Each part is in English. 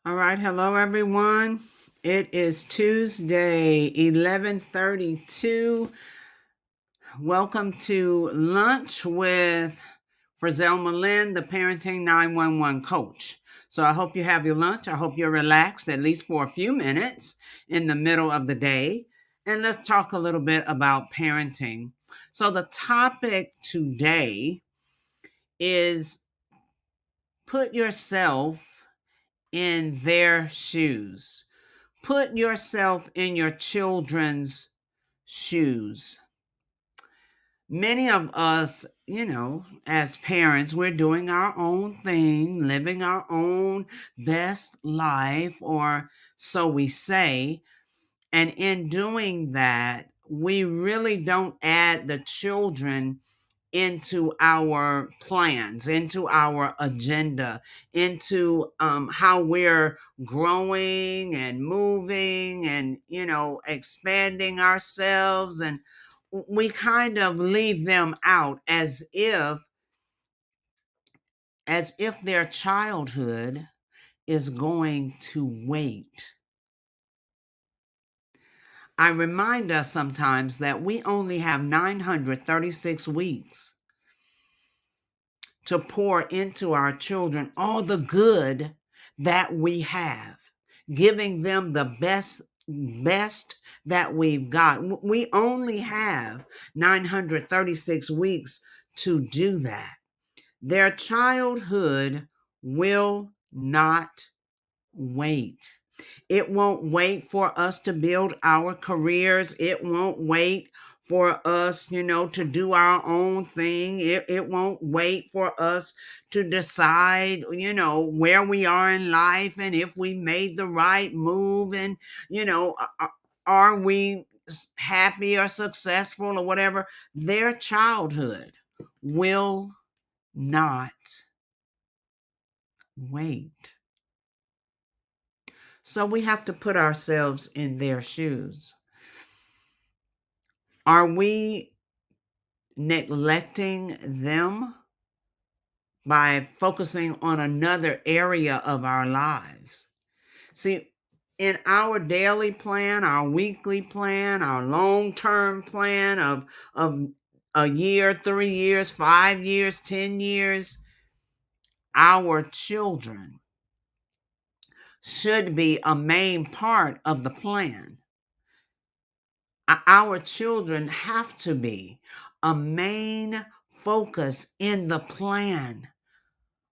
All right, hello everyone. It is Tuesday, 11:32. Welcome to lunch with FRAZELMA LYNN, the Parenting 911 Coach. So I hope you have your lunch. I hope you're relaxed at least for a few minutes in the middle of the day. And let's talk a little bit about parenting. So the topic today is put yourself in their shoes. Put yourself in your children's shoes. Many of us, as parents, we're doing our own thing, living our own best life, or so we say. And in doing that, we really don't add the children into our plans, into our agenda, into how we're growing and moving and, expanding ourselves. And we kind of leave them out as if their childhood is going to wait. I remind us sometimes that we only have 936 weeks to pour into our children all the good that we have, giving them the best that we've got. We only have 936 weeks to do that. Their childhood will not wait. It won't wait for us to build our careers. It won't wait for us, to do our own thing. It won't wait for us to decide, where we are in life and if we made the right move and, are we happy or successful or whatever. Their childhood will not wait. So we have to put ourselves in their shoes. Are we neglecting them by focusing on another area of our lives? See, in our daily plan, our weekly plan, our long-term plan of a year, 3 years, 5 years, 10 years, our children should be a main part of the plan. Our children have to be a main focus in the plan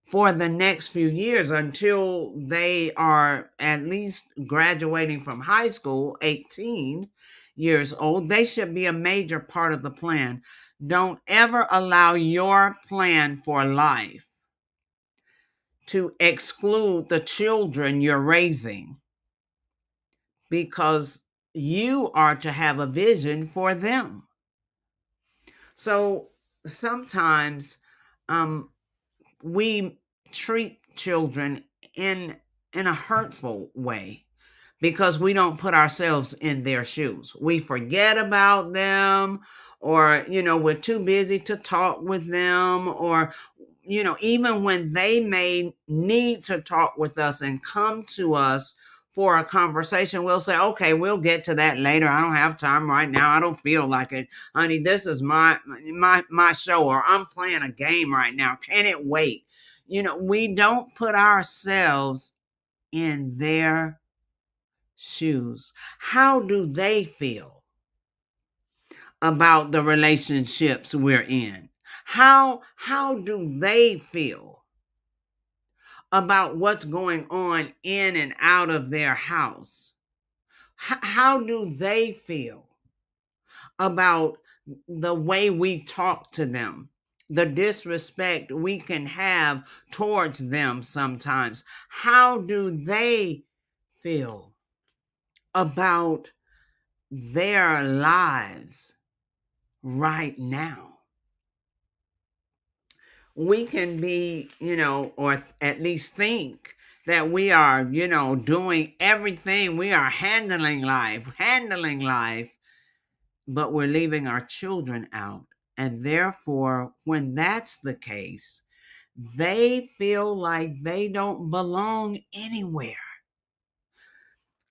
for the next few years until they are at least graduating from high school, 18 years old. They should be a major part of the plan. Don't ever allow your plan for life to exclude the children you're raising, because you are to have a vision for them. So sometimes we treat children in a hurtful way because we don't put ourselves in their shoes. We forget about them, or we're too busy to talk with them, or even when they may need to talk with us and come to us for a conversation, we'll say, okay, we'll get to that later. I don't have time right now. I don't feel like it. Honey, this is my show, or I'm playing a game right now. Can it wait? We don't put ourselves in their shoes. How do they feel about the relationships we're in? How do they feel about what's going on in and out of their house? How do they feel about the way we talk to them, the disrespect we can have towards them sometimes? How do they feel about their lives right now? We can be, or at least think that we are, doing everything. We are handling life, but we're leaving our children out. And therefore, when that's the case, they feel like they don't belong anywhere.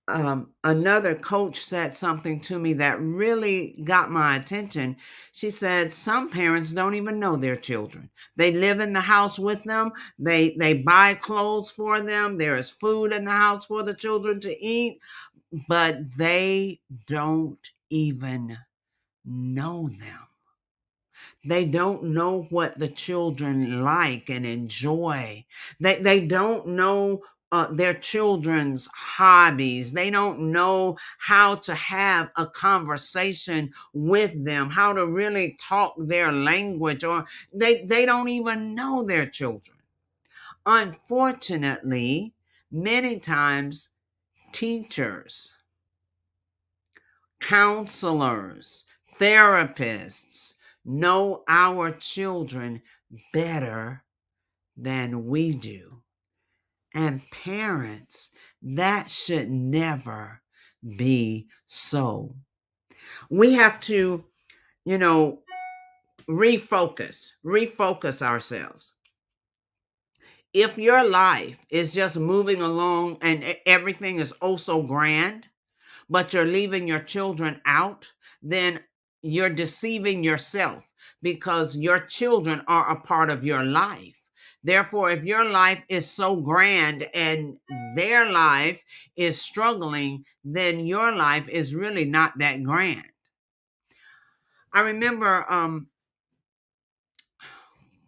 Another coach said something to me that really got my attention. She said some parents don't even know their children. They live in the house with them. They buy clothes for them. There is food in the house for the children to eat, but they don't even know them. They don't know what the children like and enjoy. They don't know their children's hobbies. They don't know how to have a conversation with them, how to really talk their language, or they don't even know their children. Unfortunately, many times teachers, counselors, therapists know our children better than we do. And parents, that should never be so. We have to, you know, refocus ourselves. If your life is just moving along and everything is oh so grand, but you're leaving your children out, then you're deceiving yourself, because your children are a part of your life. Therefore, if your life is so grand and their life is struggling, then your life is really not that grand. I remember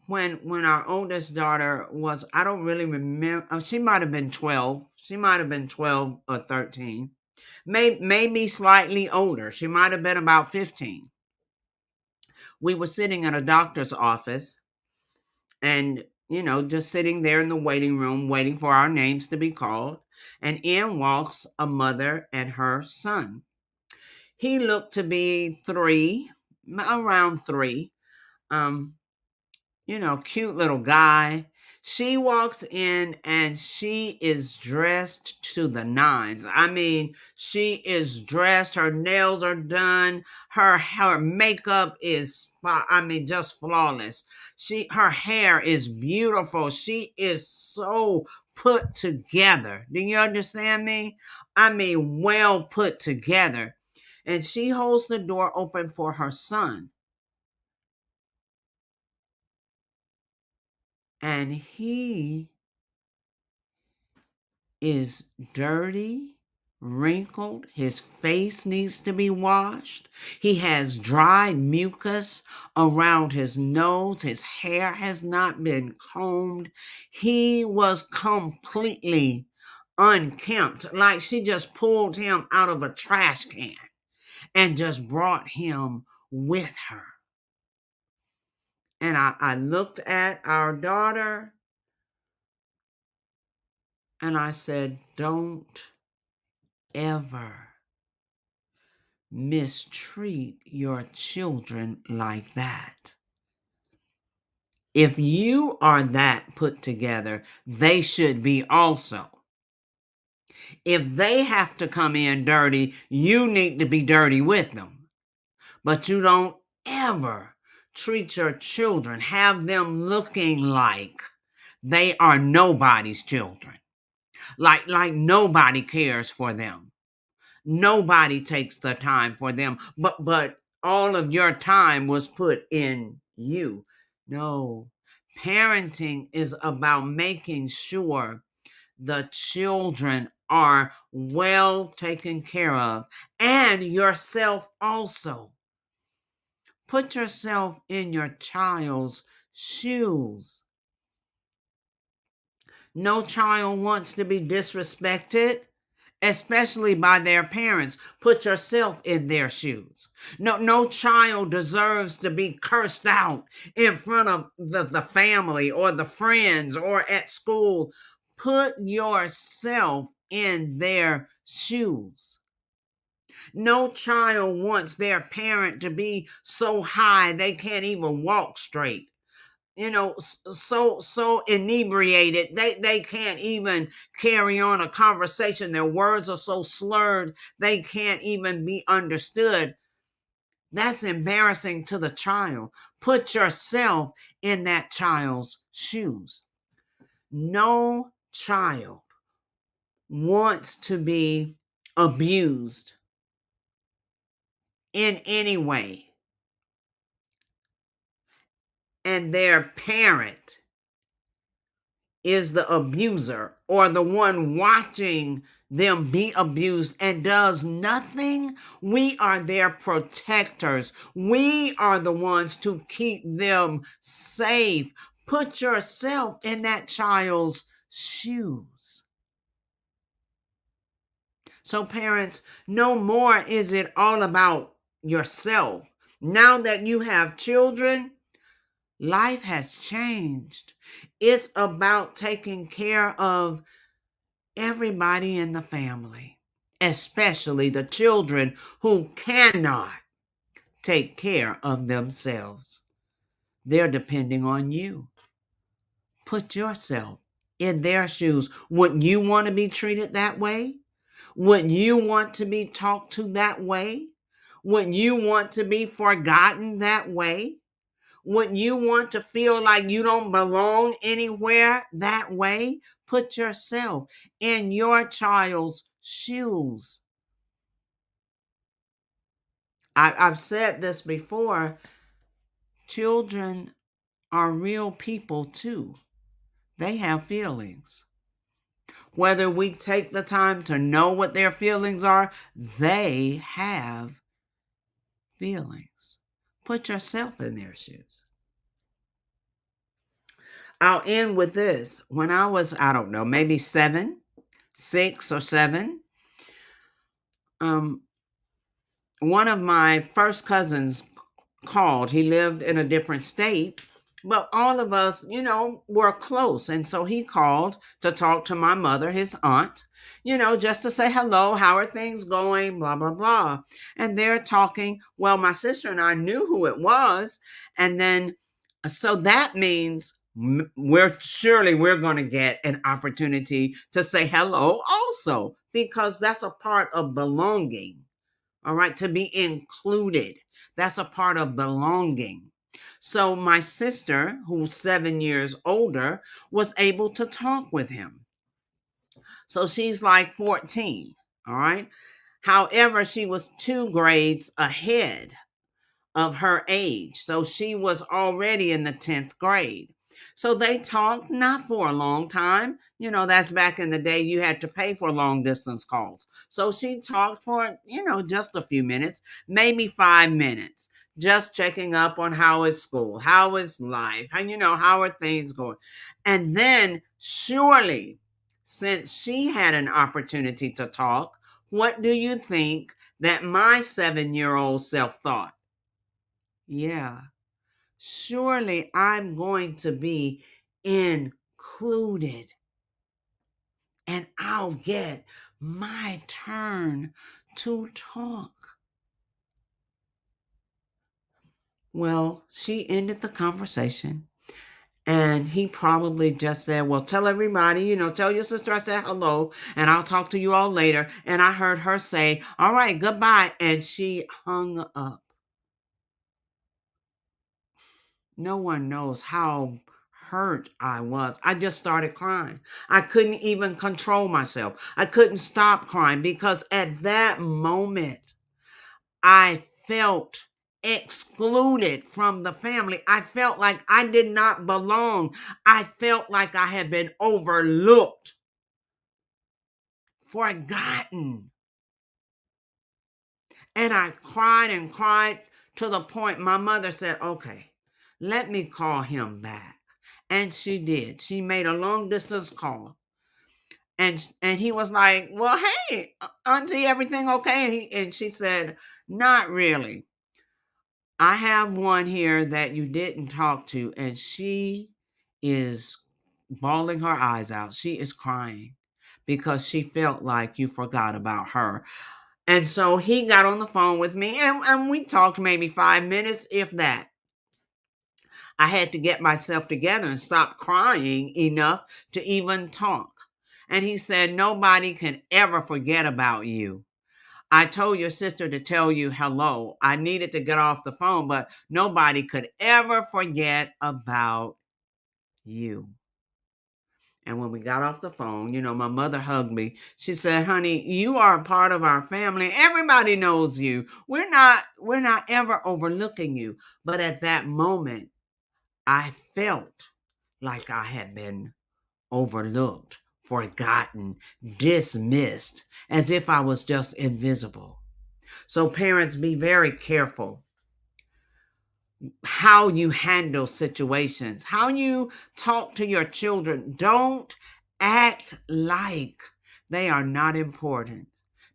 when our oldest daughter was, I don't really remember, she might have been 12. She might have been 12 or 13. Maybe slightly older. She might have been about 15. We were sitting at a doctor's office and, just sitting there in the waiting room, waiting for our names to be called. And in walks a mother and her son. He looked to be around 3. Cute little guy. She walks in and she is dressed to the nines. I mean, she is dressed, her nails are done, her makeup is just flawless. Her hair is beautiful. She is so put together. Do you understand me? I mean, well put together. And she holds the door open for her son. And he is dirty, wrinkled. His face needs to be washed. He has dry mucus around his nose. His hair has not been combed. He was completely unkempt, like she just pulled him out of a trash can and just brought him with her. And I looked at our daughter and I said, don't ever mistreat your children like that. If you are that put together, they should be also. If they have to come in dirty, you need to be dirty with them. But you don't ever treat your children, have them looking like they are nobody's children. Like nobody cares for them. Nobody takes the time for them, but all of your time was put in you. No, parenting is about making sure the children are well taken care of, and yourself also. Put yourself in your child's shoes. No child wants to be disrespected, especially by their parents. Put yourself in their shoes. No child deserves to be cursed out in front of the family or the friends or at school. Put yourself in their shoes. No child wants their parent to be so high they can't even walk straight. So inebriated they can't even carry on a conversation. Their words are so slurred they can't even be understood. That's embarrassing to the child. Put yourself in that child's shoes. No child wants to be abused in any way, and their parent is the abuser or the one watching them be abused and does nothing, we are their protectors. We are the ones to keep them safe. Put yourself in that child's shoes. So parents, no more is it all about yourself. Now that you have children, life has changed. It's about taking care of everybody in the family, especially the children who cannot take care of themselves. They're depending on you. Put yourself in their shoes. Would you want to be treated that way? Would you want to be talked to that way? Would you want to be forgotten that way? Would you want to feel like you don't belong anywhere that way? Put yourself in your child's shoes. I've said this before. Children are real people too. They have feelings. Whether we take the time to know what their feelings are, they have feelings. Put yourself in their shoes. I'll end with this. When I was, I don't know, maybe 6 or 7, one of my first cousins called. He lived in a different state, but all of us, were close. And so he called to talk to my mother, his aunt, just to say hello, how are things going, blah, blah, blah. And they're talking. Well, my sister and I knew who it was. And then, so that means we're going to get an opportunity to say hello also, because that's a part of belonging. All right, to be included. That's a part of belonging. So my sister, who's 7 years older, was able to talk with him. So she's like 14, all right? However, she was 2 grades ahead of her age. So she was already in the 10th grade. So they talked, not for a long time. That's back in the day you had to pay for long distance calls. So she talked for, just a few minutes, maybe 5 minutes, just checking up on how is school, how is life, how are things going. And then surely, since she had an opportunity to talk, what do you think that my 7-year-old self thought? Yeah, surely I'm going to be included and I'll get my turn to talk. Well, she ended the conversation and he probably just said, well, tell everybody, tell your sister I said hello and I'll talk to you all later. And I heard her say, all right, goodbye. And she hung up. No one knows how hurt I was. I just started crying. I couldn't even control myself. I couldn't stop crying because at that moment, I felt excluded from the family. I felt like I did not belong. I felt like I had been overlooked, forgotten. And I cried and cried to the point my mother said, okay, let me call him back. And she did. She made a long distance call. And he was like, well, hey, auntie, everything okay? And she said, not really. I have one here that you didn't talk to, and she is bawling her eyes out. She is crying because she felt like you forgot about her. And so he got on the phone with me, and we talked maybe 5 minutes, if that. I had to get myself together and stop crying enough to even talk. And he said, nobody can ever forget about you. I told your sister to tell you hello. I needed to get off the phone, but nobody could ever forget about you. And when we got off the phone, my mother hugged me. She said, "Honey, you are a part of our family. Everybody knows you. We're not ever overlooking you." But at that moment, I felt like I had been overlooked, forgotten, dismissed, as if I was just invisible. So parents, be very careful how you handle situations, how you talk to your children. Don't act like they are not important.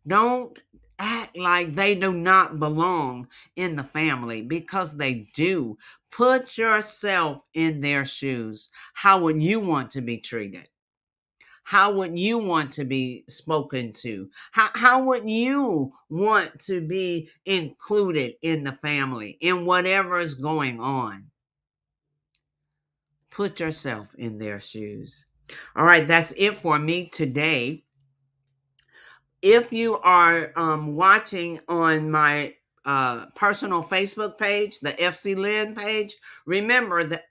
Don't act like they do not belong in the family, because they do. Put yourself in their shoes. How would you want to be treated? How would you want to be spoken to? How would you want to be included in the family, in whatever is going on? Put yourself in their shoes. All right, that's it for me today. If you are watching on my personal Facebook page, the FC Lynn page, remember that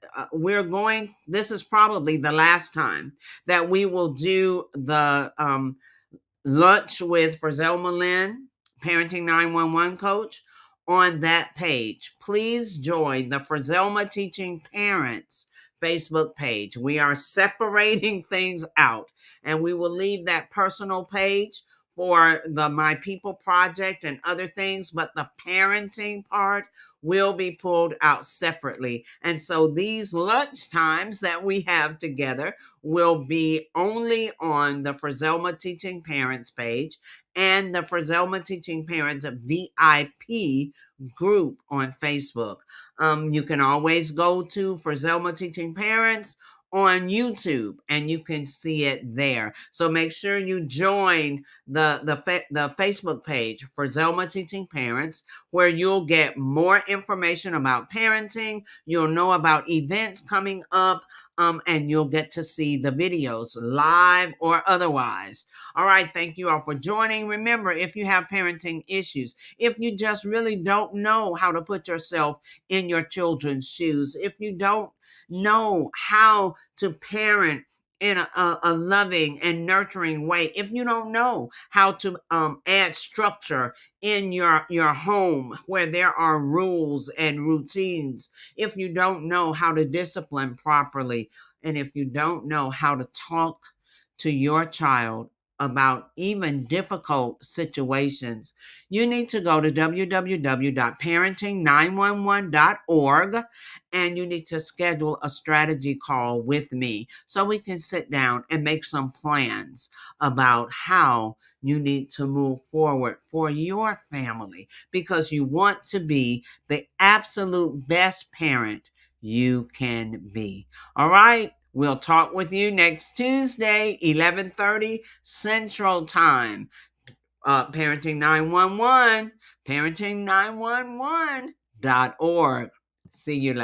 this is probably the last time that we will do the lunch with FRAZELMA LYNN, Parenting 911 Coach, on that page. Please join the FRAZELMA Teaching Parents Facebook page. We are separating things out, and we will leave that personal page for the My People project and other things, but the parenting part will be pulled out separately. And so these lunch times that we have together will be only on the FRAZELMA Teaching Parents page and the FRAZELMA Teaching Parents VIP group on Facebook. You can always go to FRAZELMA Teaching Parents on YouTube, and you can see it there. So make sure you join the Facebook page for FRAZELMA Teaching Parents, where you'll get more information about parenting. You'll know about events coming up, and you'll get to see the videos live or otherwise. All right, thank you all for joining. Remember, if you have parenting issues, if you just really don't know how to put yourself in your children's shoes, if you don't know how to parent in a loving and nurturing way, if you don't know how to add structure in your home where there are rules and routines, if you don't know how to discipline properly, and if you don't know how to talk to your child about even difficult situations, you need to go to www.parenting911.org, and you need to schedule a strategy call with me so we can sit down and make some plans about how you need to move forward for your family, because you want to be the absolute best parent you can be. All right. We'll talk with you next Tuesday, 11:30 Central Time. Parenting 911, parenting911.org. See you later.